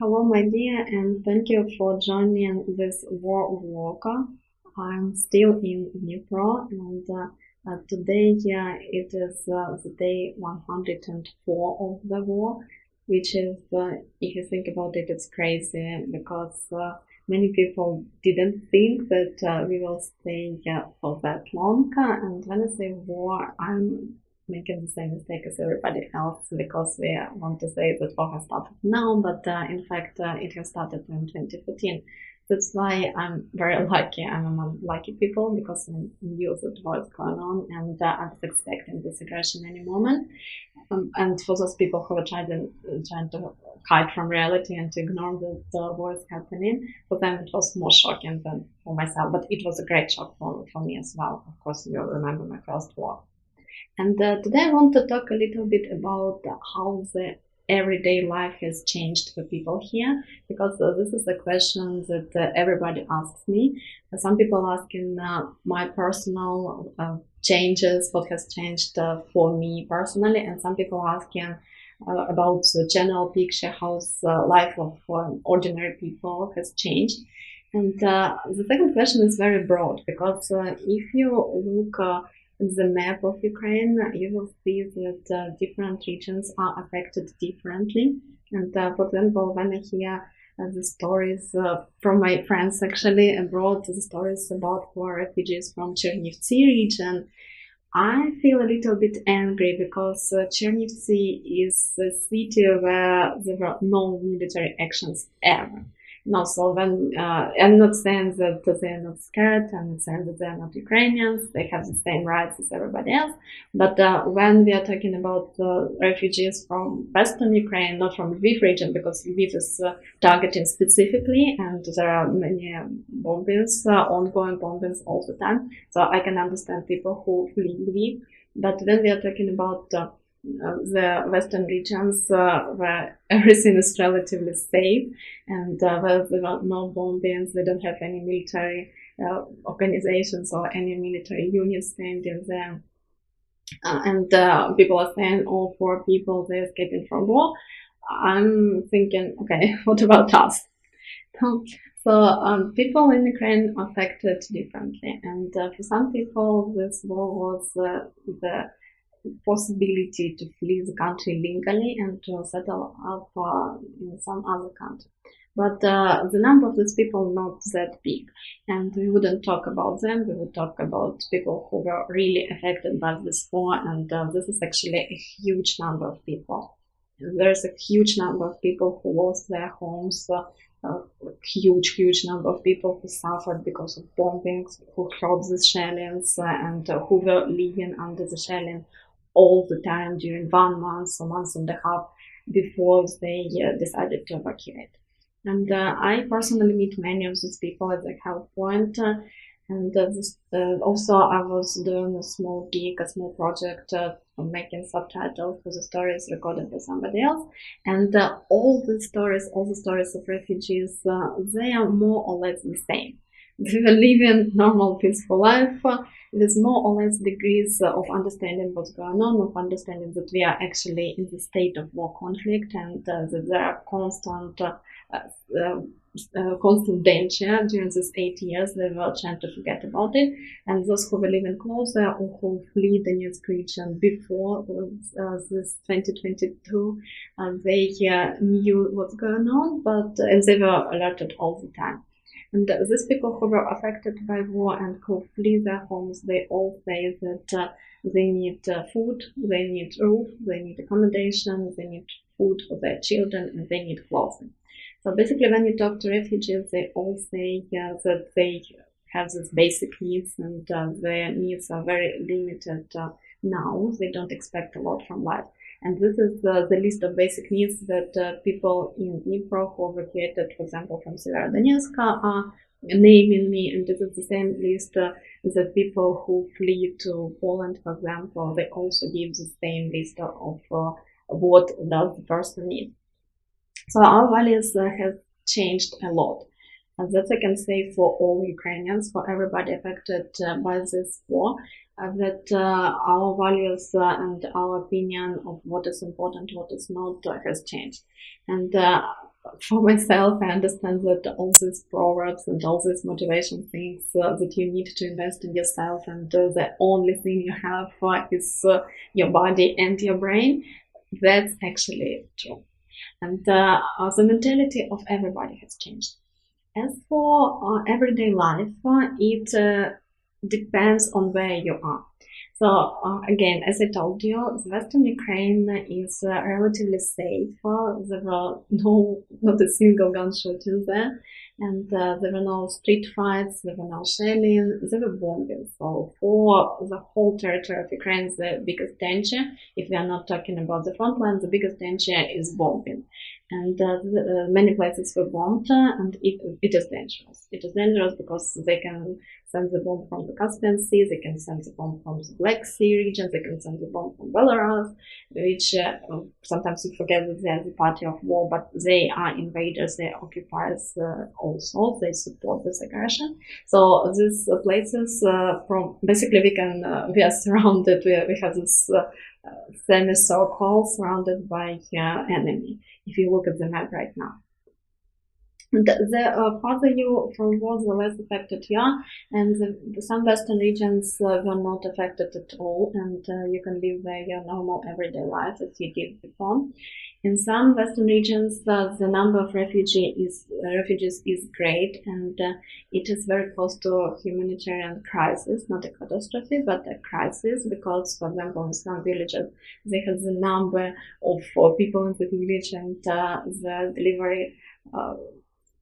Hello, my dear, and thank you for joining this war walker. I'm still in Dnipro, and today it is the day 104 of the war, which is, if you think about it, it's crazy because many people didn't think that we will stay for that long. And when I say war, I'm making the same mistake as everybody else because we want to say that war has started now, but in fact it has started in 2014. That's why I'm very lucky. I'm among lucky people because I knew that what's going on and I was expecting this aggression any moment. And for those people who are trying to hide from reality and to ignore that war is happening, for them it was more shocking than for myself. But it was a great shock for me as well. Of course, you remember my first war. And today I want to talk a little bit about how the everyday life has changed for people here, because this is a question that everybody asks me. Some people asking my personal changes, what has changed for me personally, and some people asking about the general picture, how the life of ordinary people has changed. And the second question is very broad because if you look the map of Ukraine, you will see that different regions are affected differently. And for example, when I hear the stories from my friends actually abroad, the stories about poor refugees from Chernivtsi region, I feel a little bit angry because Chernivtsi is a city where there were no military actions ever. No, so when I'm not saying that they're not scared, I'm not saying that they're not Ukrainians, they have the same rights as everybody else. But when we are talking about refugees from Western Ukraine, not from Lviv region, because Lviv is targeting specifically, and there are many bombings, ongoing bombings all the time. So I can understand people who flee Lviv. But when we are talking about the Western regions where everything is relatively safe and where there are no bombings, they don't have any military organizations or any military units standing there. And people are saying, oh, poor people, they're escaping from war. I'm thinking, okay, what about us? So people in Ukraine are affected differently. And for some people, this war was the possibility to flee the country legally and to settle up in some other country. But the number of these people not that big, and we wouldn't talk about them. We would talk about people who were really affected by this war, and this is actually a huge number of people. There's a huge number of people who lost their homes. Huge number of people who suffered because of bombings, who heard the shellings, and who were living under the shelling all the time during 1 month or month and a half before they decided to evacuate. And I personally meet many of these people at the help point. And also I was doing a small gig, a small project making subtitles for the stories recorded by somebody else. And all the stories of refugees, they are more or less the same. They were living normal, peaceful life with more or less degrees of understanding what's going on, of understanding that we are actually in the state of war conflict and that there are constant danger during these 8 years. They were trying to forget about it. And those who were living closer or who fled the Donetsk region before this 2022, they knew what's going on, but they were alerted all the time. And these people who were affected by war and who flee their homes, they all say that they need food, they need roof, they need accommodation, they need food for their children, and they need clothing. So basically, when you talk to refugees, they all say that they have these basic needs, and their needs are very limited now. They don't expect a lot from life. And this is the list of basic needs that people in Dnipro who evacuated, for example, from Severodonetsk are naming me. And this is the same list that people who flee to Poland, for example, they also give the same list of what does the person need. So our values have changed a lot. And that I can say for all Ukrainians, for everybody affected by this war, that our values and our opinion of what is important, what is not, has changed. And for myself, I understand that all these proverbs and all these motivation things that you need to invest in yourself, and the only thing you have is your body and your brain. That's actually true. And the mentality of everybody has changed. As for everyday life, it depends on where you are. So again, as I told you, Western Ukraine is relatively safe. There were not a single gun shooting there, and there were no street fights, there were no shelling, there were bombing. So for the whole territory of Ukraine, the biggest danger, if we are not talking about the front line, the biggest danger is bombing. And many places were bombed, and it is dangerous. It is dangerous because they can send the bomb from the Caspian Sea, they can send the bomb from the Black Sea region, they can send the bomb from Belarus, which sometimes we forget that they are the party of war, but they are invaders, they are occupiers also, they support this aggression. So these places, from basically we are surrounded, we have this semicircle surrounded by enemy, if you look at the map right now. The farther you forward, the less affected you are, and some western regions were not affected at all, and you can live your normal everyday life as you did before. In some western regions, the number of refugees is great, and it is very close to a humanitarian crisis, not a catastrophe, but a crisis, because, for example, in some villages, they have the number of people in the village, and the delivery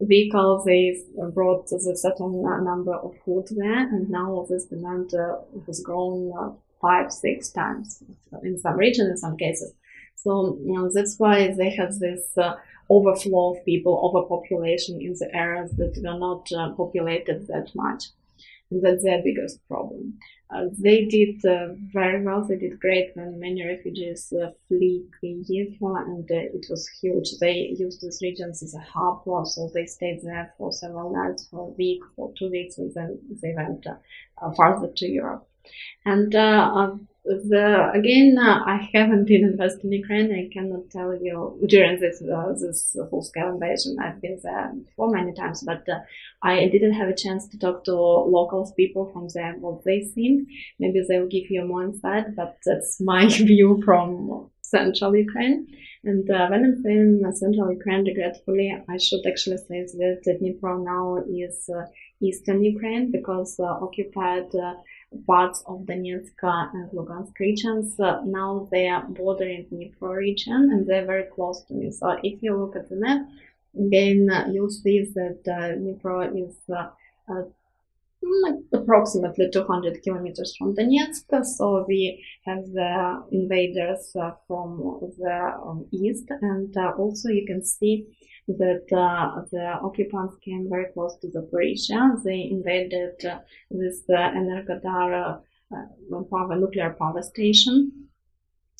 vehicles, they brought a certain number of food there, and now this demand has grown 5-6 times in some regions, in some cases. So that's why they have this overflow of people, overpopulation in the areas that were not populated that much. And that's their biggest problem. They did very well, they did great when many refugees flee Kyiv, and it was huge. They used these regions as a hub, so they stayed there for several nights, for a week, for 2 weeks, and then they went farther to Europe. And again, I haven't been in Western Ukraine. I cannot tell you during this full-scale invasion. I've been there before many times, but I didn't have a chance to talk to local people from there, what they think. Maybe they'll give you more insight, but that's my view from central Ukraine. And when I'm saying central Ukraine, regretfully, I should actually say that Dnipro now is eastern Ukraine, because occupied parts of Donetsk and Lugansk regions, now they are bordering Dnipro region, and they're very close to me. So if you look at the map, again, you'll see that Dnipro is approximately 200 kilometers from Donetsk. So we have the invaders from the east, and also you can see that the occupants came very close to Zaporizhia. They invaded this Energodar nuclear power station.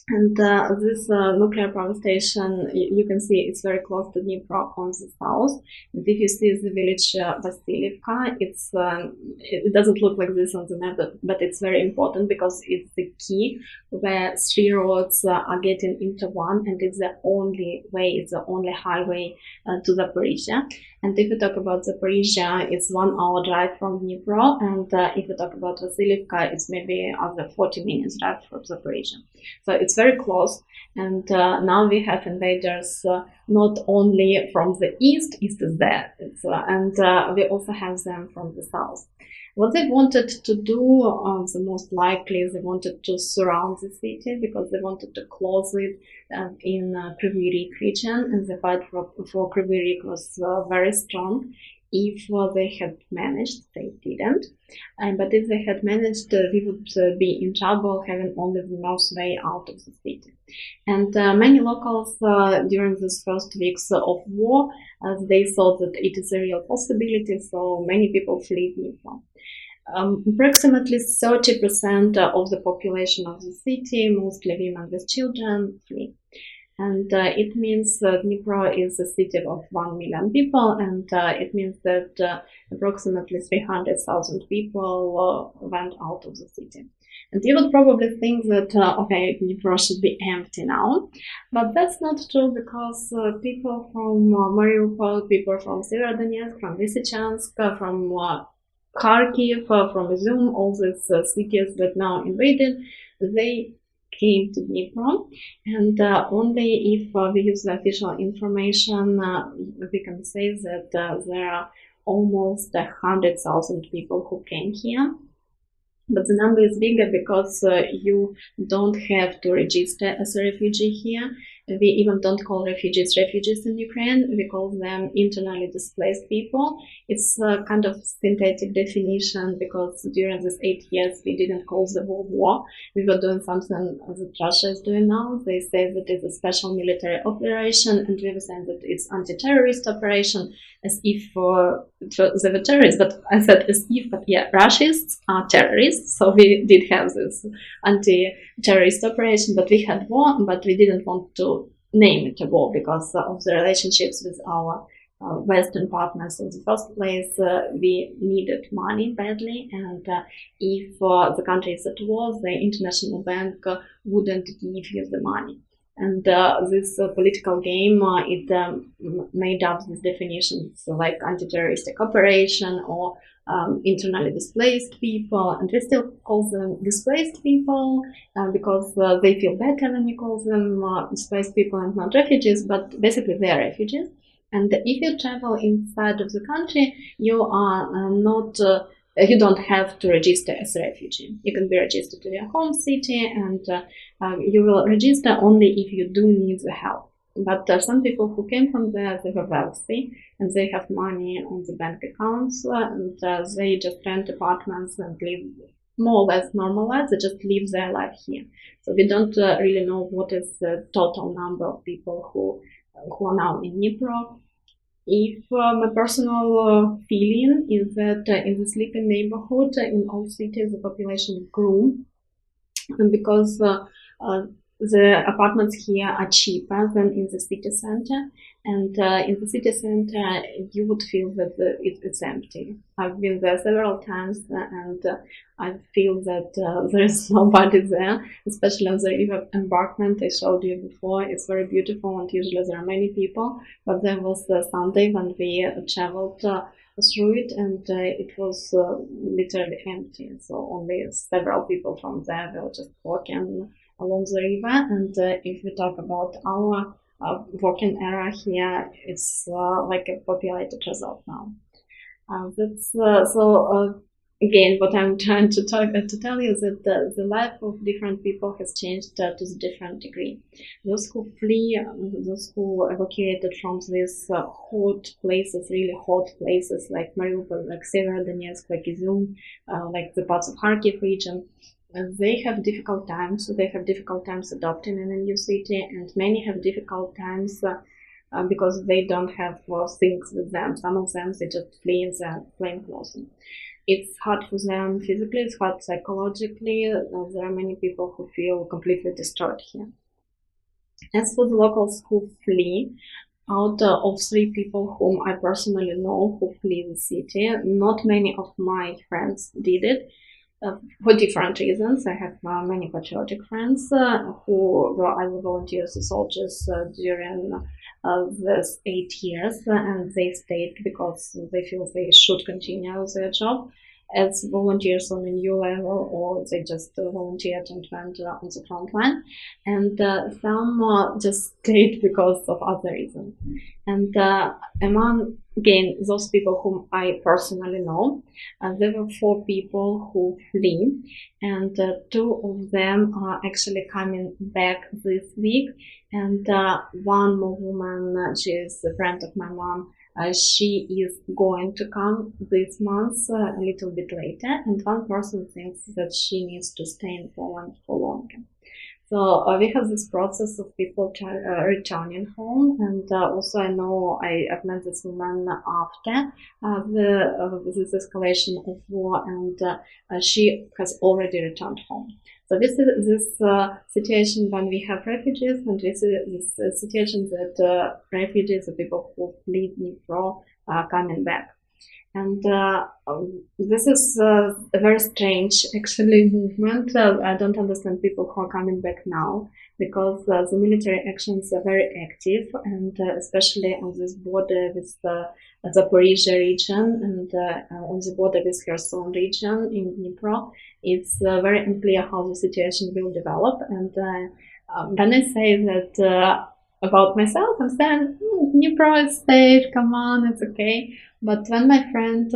And this nuclear power station, you can see it's very close to Dnipro on the south. And if you see the village Vasilivka, it doesn't look like this on the map, but it's very important because it's the key where 3 roads are getting into one, and it's the only way, it's the only highway to Zaporizhia. And if you talk about Zaporizhia, it's 1 hour drive from Dnipro, and if you talk about Vasilivka, it's maybe other 40 minutes drive from Zaporizhia. So it's very close, and now we have invaders not only from the east is there, and we also have them from the south. What they wanted to do, the most likely, they wanted to surround the city because they wanted to close it in Kryvyi Rih region, and the fight for Kryvyi Rih was very strong. If they had managed, they didn't. But if they had managed, we would be in trouble having only the north way out of the city. And many locals during these first weeks of war, they thought that it is a real possibility, so many people fled Dnipro. Approximately 30% of the population of the city, mostly women with children, flee. And it means Dnipro is a city of 1 million people, and it means that approximately 300,000 people went out of the city. And you would probably think that, okay, Dnipro should be empty now. But that's not true because people from Mariupol, people from Severodonetsk, from Lysychansk, from Kharkiv, from Izum, all these cities that now invaded, they came to Dnipro. And only if we use the official information, we can say that there are almost 100,000 people who came here. But the number is bigger because you don't have to register as a refugee here. We even don't call refugees in Ukraine. We call them internally displaced people. It's a kind of synthetic definition because during these 8 years we didn't call the war. We were doing something that Russia is doing now. They say that it's a special military operation, and we were saying that it's anti-terrorist operation, as if they were terrorists. But I said as if, but yeah, Russians are terrorists. So we did have this anti-terrorist operation, but we had war, but we didn't want to name it a war because of the relationships with our Western partners in the first place. We needed money badly, and if the country is at war, the international bank wouldn't give you the money. And this political game, it made up these definitions like anti-terroristic operation or internally displaced people, and we still call them displaced people because they feel better when you call them displaced people and not refugees, but basically they are refugees. And if you travel inside of the country, you are not you don't have to register as a refugee. You can be registered to your home city, and you will register only if you do need the help. But some people who came from there, they were wealthy and they have money on the bank accounts, and they just rent apartments and live more or less normal lives. They just live their life here. So we don't really know what is the total number of people who are now in Dnipro. If my personal feeling is that in the sleeping neighborhood in all cities the population grew, and because the apartments here are cheaper than in the city center, and in the city center you would feel that it's empty. I've been there several times, and I feel that there is nobody there, especially on the river embankment I showed you before. It's very beautiful, and usually there are many people, but there was Sunday when we traveled through it, and it was literally empty. So only several people from there were just walking along the river. And if we talk about our working area here, it's like a populated resort now. That's so. Again, what I'm trying to tell you is that the life of different people has changed to the different degree. Those who flee, those who evacuated from these hot places, really hot places like Mariupol, like Severodonetsk, like Izum, like the parts of Kharkiv region, they have difficult times. They have difficult times adapting in a new city, and many have difficult times because they don't have things with them. Some of them, they just flee in their plain clothes. It's hard for them physically, it's hard psychologically. There are many people who feel completely destroyed here. As for the locals who flee, out of 3 people whom I personally know who flee the city, not many of my friends did it. For different reasons. I have many patriotic friends who were either volunteers or soldiers during these 8 years, and they stayed because they feel they should continue their job as volunteers on a new level, or they just volunteered and went on the front line, and some just stayed because of other reasons. And among, again, those people whom I personally know, there were 4 people who flee, and 2 of them are actually coming back this week, and one more woman, she is a friend of my mom, she is going to come this month, a little bit later, and one person thinks that she needs to stay in Poland for longer. So we have this process of people returning home, and also I know I've met this woman after this escalation of war, and she has already returned home. So this is this situation when we have refugees, and this is this situation that refugees, the people who flee Dnipro, are coming back. And this is a very strange, actually, movement. I don't understand people who are coming back now, because the military actions are very active, and especially on this border with the Zaporizhia region, and on the border with Kherson region in Dnipro. It's very unclear how the situation will develop. And when I say that about myself, I'm saying, Dnipro is safe, come on, it's okay. But when my foreign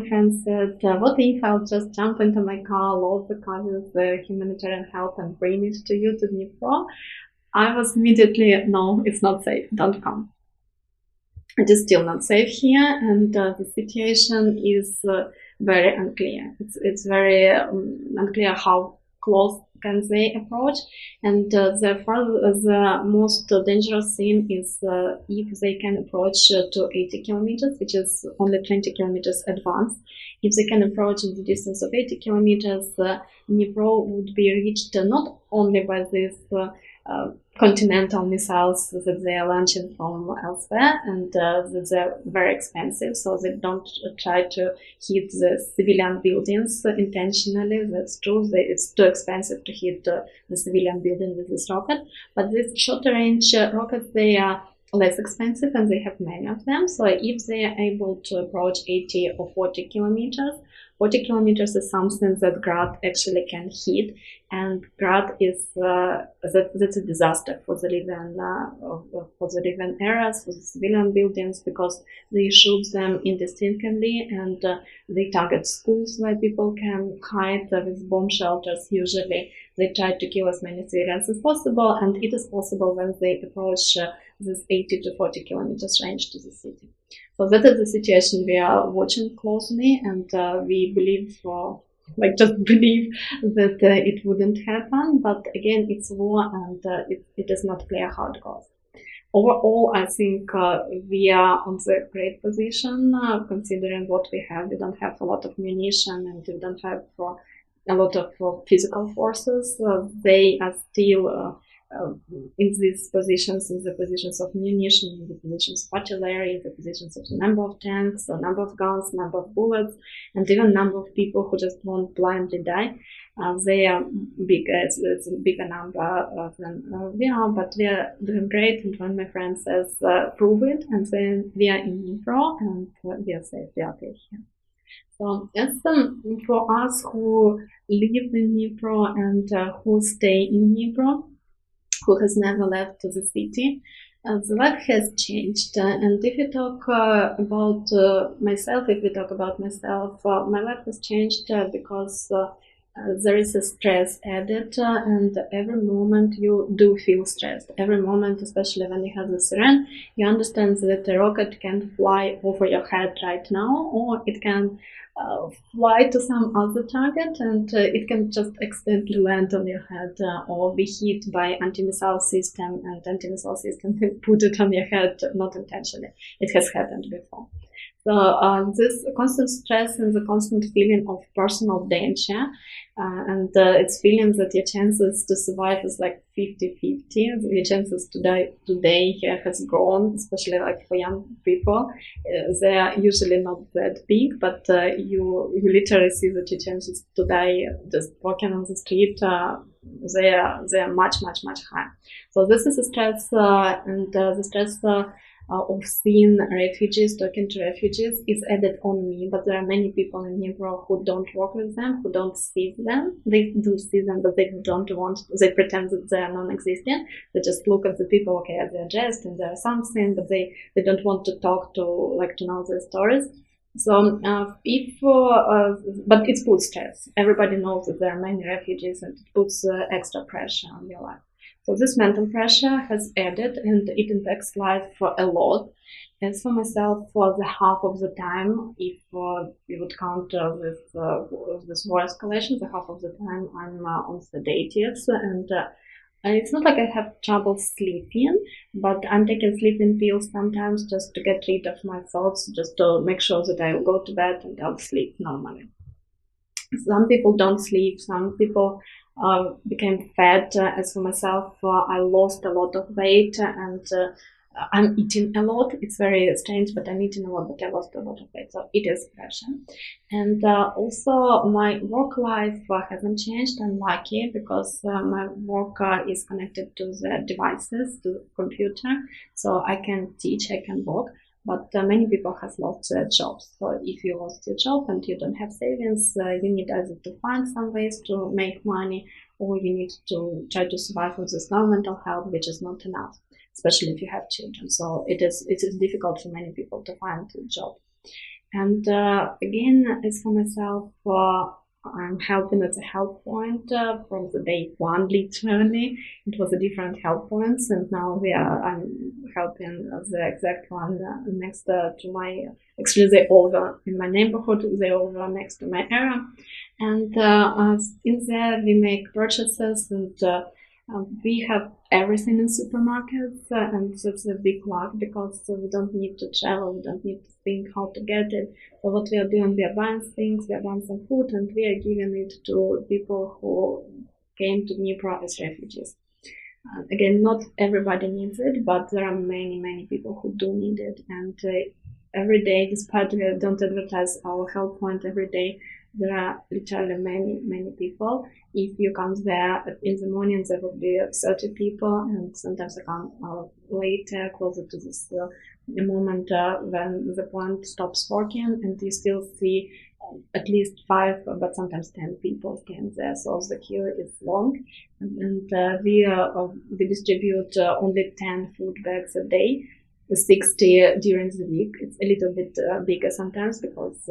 friend said, what if I'll just jump into my car, load the car with the humanitarian help and bring it to you to Dnipro, I was immediately, no, it's not safe, don't come. It is still not safe here, and the situation is very unclear. It's very unclear how close can they approach, and therefore the most dangerous thing is if they can approach to 80 kilometers, which is only 20 kilometers advanced. If they can approach in the distance of 80 kilometers, Dnipro would be reached not only by this continental missiles that they are launching from elsewhere, and that they're very expensive, so they don't try to hit the civilian buildings intentionally. That's true. It's too expensive to hit the civilian building with this rocket. But these shorter range rockets, they are less expensive, and they have many of them. So if they are able to approach 80 or 40 kilometers, 40 kilometers is something that Grad actually can hit, and Grad is that's a disaster for the living areas, for the civilian buildings, because they shoot them indiscriminately, and they target schools where people can hide with bomb shelters. Usually, they try to kill as many civilians as possible, and it is possible when they approach this 80 to 40 kilometers range to the city. So that is the situation we are watching closely, and we believe, just believe that it wouldn't happen. But again, it's war, and it is not clear how it goes. Overall, I think we are on the great position, considering what we have. We don't have a lot of munition, and we don't have a lot of physical forces. They are still in these positions, in the positions of munition, in the positions of artillery, in the positions of the number of tanks, the number of guns, number of bullets, and even number of people who just won't blindly die. They are big, it's a bigger number than we are, but we are doing great. And when my friend says, prove it, and then we are in Dnipro, and we are safe, we are okay here. So as for us who live in Dnipro and who stay in Dnipro, who has never left the city, the life has changed. And if you talk about myself, my life has changed because there is a stress added, and every moment you do feel stressed. Every moment, especially when you have the siren, you understand that a rocket can fly over your head right now, or it can fly to some other target, and it can just accidentally land on your head, or be hit by anti-missile system, and anti-missile system put it on your head, not intentionally. It has happened before. So this constant stress and the constant feeling of personal danger, and it's feeling that your chances to survive is like 50-50. Your chances to die today has grown, especially like for young people. They are usually not that big, but you literally see that your chances to die just walking on the street, they are much higher. So this is a stress, and the stress of seeing refugees, talking to refugees, is added on me. But there are many people in Dnipro who don't work with them, who don't see them. They do see them, but they don't want, they pretend that they are non-existent. They just look at the people, okay, they're dressed and they're something, but they don't want to talk to know their stories. So but it puts stress. Everybody knows that there are many refugees, and it puts extra pressure on your life. So this mental pressure has added, and it impacts life a lot. As for myself, for the half of the time, if we would count with this war escalation, the half of the time I'm on sedatives, and it's not like I have trouble sleeping, but I'm taking sleeping pills sometimes just to get rid of my thoughts, just to make sure that I will go to bed and I'll sleep normally. Some people don't sleep, some people became fat. As for myself, I lost a lot of weight, and I'm eating a lot. It's very strange, but I'm eating a lot, but I lost a lot of weight. So it is pressure. And also my work life hasn't changed. I'm lucky because my work is connected to the devices, to the computer. So I can teach, I can work. But many people have lost their jobs. So if you lost your job and you don't have savings, you need either to find some ways to make money, or you need to try to survive with this governmental help, which is not enough, especially if you have children. So it is difficult for many people to find a job. And again, as for myself, I'm helping at a help point from the day one, literally. It was a different help points, and now I'm helping the exact one next to my, actually they're over in my neighborhood, they're over next to my area. And in there we make purchases, and we have everything in supermarkets, and that's a big luck because we don't need to travel, we don't need to think how to get it. So what we are doing, we are buying things, we are buying some food, and we are giving it to people who came to Dnipro as refugees. Again, not everybody needs it, but there are many people who do need it. And every day, despite we don't advertise our help point every day, there are literally many people. If you come there in the morning, there will be 30 people, and sometimes I come later, closer to this moment when the plant stops working, and you still see at least 5, but sometimes 10 people stand there. So the queue is long, and we distribute only 10 food bags a day, 60 during the week. It's a little bit bigger sometimes because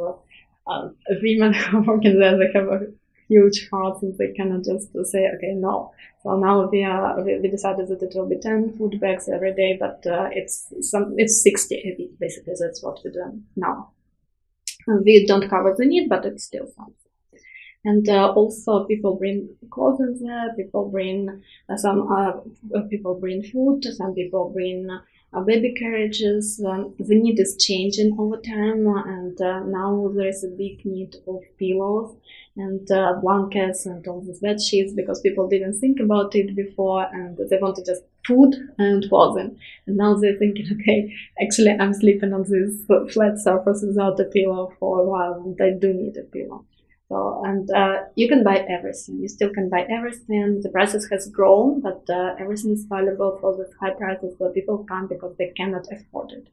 women who work in there, they have a huge heart, and they cannot just say, okay, no. So now we decided that it will be 10 food bags every day, but it's 60 a week, basically. That's what we do now. And we don't cover the need, but it's still something. And also people bring clothes there, people bring people bring food, some people bring baby carriages. The need is changing over time, and now there is a big need of pillows and blankets and all these bed sheets, because people didn't think about it before, and they wanted just food and clothing. And now they're thinking, okay, actually I'm sleeping on this flat surface without a pillow for a while, and I do need a pillow. So, and you can buy everything. You still can buy everything. The prices has grown, but everything is valuable for the high prices, so people come because they cannot afford it.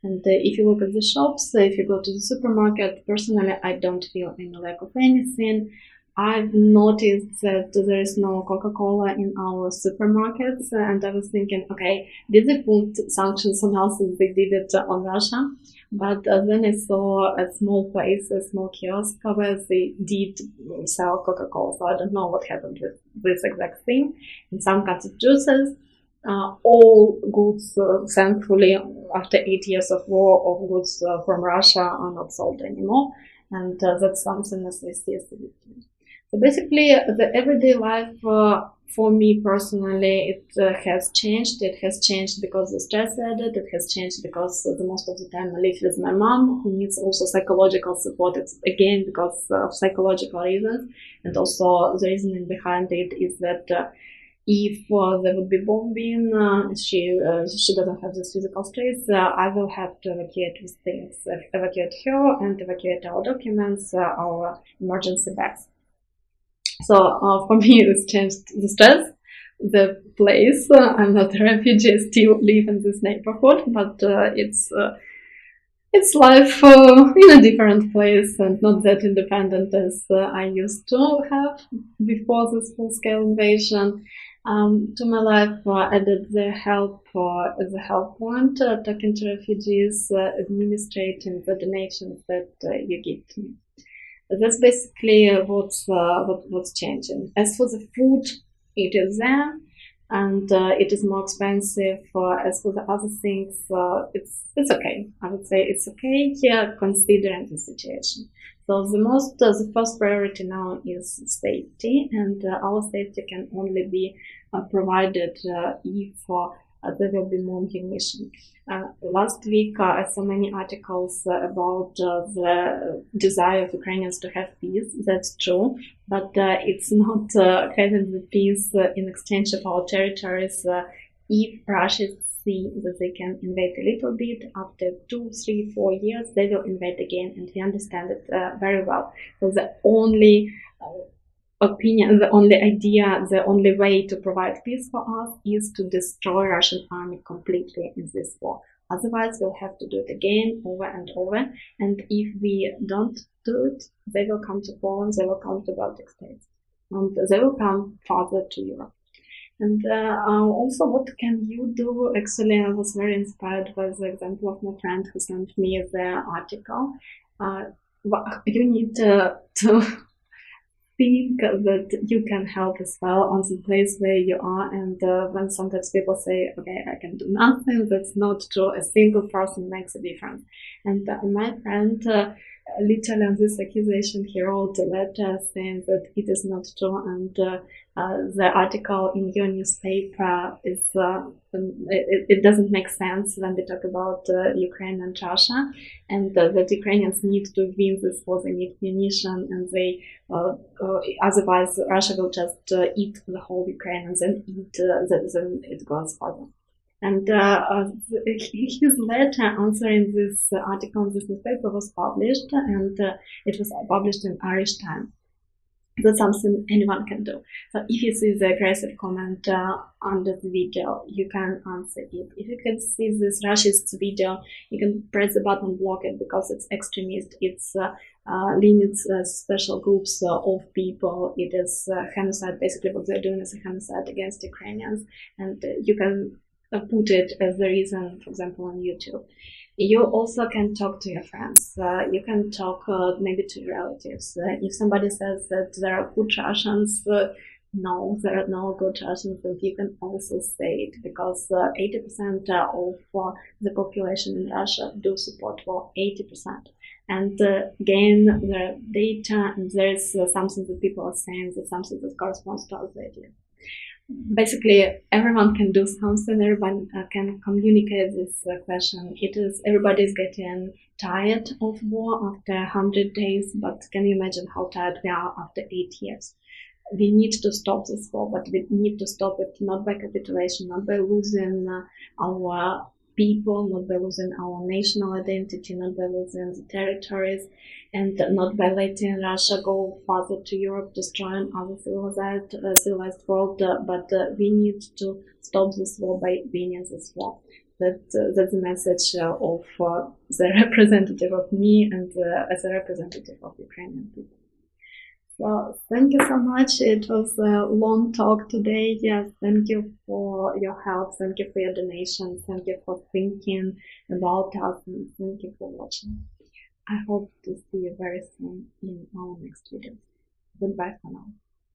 And if you look at the shops, if you go to the supermarket, personally, I don't feel any lack of anything. I've noticed that there is no Coca-Cola in our supermarkets, and I was thinking, okay, did they put sanctions on us as they did it on Russia? But then I saw a small place, a small kiosk where they did sell Coca-Cola, so I don't know what happened with this exact thing. In some kinds of juices, all goods, thankfully, after 8 years of war, of goods from Russia are not sold anymore, and that's something as I see as a victim. So basically, the everyday life for me personally, it has changed. It has changed because the stress added. It has changed because the most of the time I live with my mom, who needs also psychological support. It's again because of psychological reasons, and also the reasoning behind it is that if there would be bombing, she doesn't have this physical stress. I will have to evacuate with things, evacuate her, and evacuate our documents, our emergency bags. So for me, this changed the stress, the place. I'm not a refugee, still live in this neighborhood, but it's life in a different place and not that independent as I used to have before this full-scale invasion. To my life, added the help as a help point, talking to refugees, administrating the donations that you give to me. That's basically what's changing. As for the food, it is there, and it is more expensive. As for the other things, it's okay. I would say it's okay here, considering the situation. So the first priority now is safety, and our safety can only be provided if there will be more ammunition. Last week, I saw many articles about the desire of Ukrainians to have peace. That's true, but it's not having the peace in exchange of our territories if Russia is see that they can invade a little bit. After 2, 3, 4 years, they will invade again, and we understand it very well. So the only opinion, the only idea, the only way to provide peace for us is to destroy Russian army completely in this war. Otherwise, we'll have to do it again, over and over. And if we don't do it, they will come to Poland, they will come to Baltic states, and they will come farther to Europe. And also, what can you do? Actually, I was very inspired by the example of my friend who sent me the article. You need to think that you can help as well on the place where you are. And when sometimes people say, okay, I can do nothing, that's not true. A single person makes a difference. And my friend, literally on this accusation, he wrote a letter saying that it is not true. And the article in your newspaper is, it doesn't make sense when we talk about Ukraine and Russia, and that Ukrainians need to win this war, they need munition, and they otherwise Russia will just eat the whole Ukraine, and then then it goes further. And his letter answering this article in this newspaper was published, and it was published in Irish Times. That's something anyone can do. So if you see the aggressive comment under the video, you can answer it. If you can see this racist video, you can press the button, block it, because it's extremist. It's limits special groups of people. It is genocide. Basically, what they're doing is a genocide against Ukrainians, and you can put it as the reason, for example, on YouTube. You also can talk to your friends. You can talk maybe to your relatives. If somebody says that there are good Russians, no, there are no good Russians, and you can also say it, because 80% of the population in Russia do support war, 80%. And again, the data, and there's something that people are saying, that something that corresponds to our idea. Basically, everyone can do something, everyone can communicate this question. Everybody is getting tired of war after 100 days, but can you imagine how tired we are after 8 years? We need to stop this war, but we need to stop it not by capitulation, not by losing our people, not by losing our national identity, not by losing the territories, and not by letting Russia go farther to Europe, destroying other civilized world, but we need to stop this war by winning this war. That's the message of the representative of me, and as a representative of Ukrainian people. Well, thank you so much. It was a long talk today. Yes, thank you for your help. Thank you for your donations. Thank you for thinking about us, and thank you for watching. I hope to see you very soon in our next video. Goodbye for now.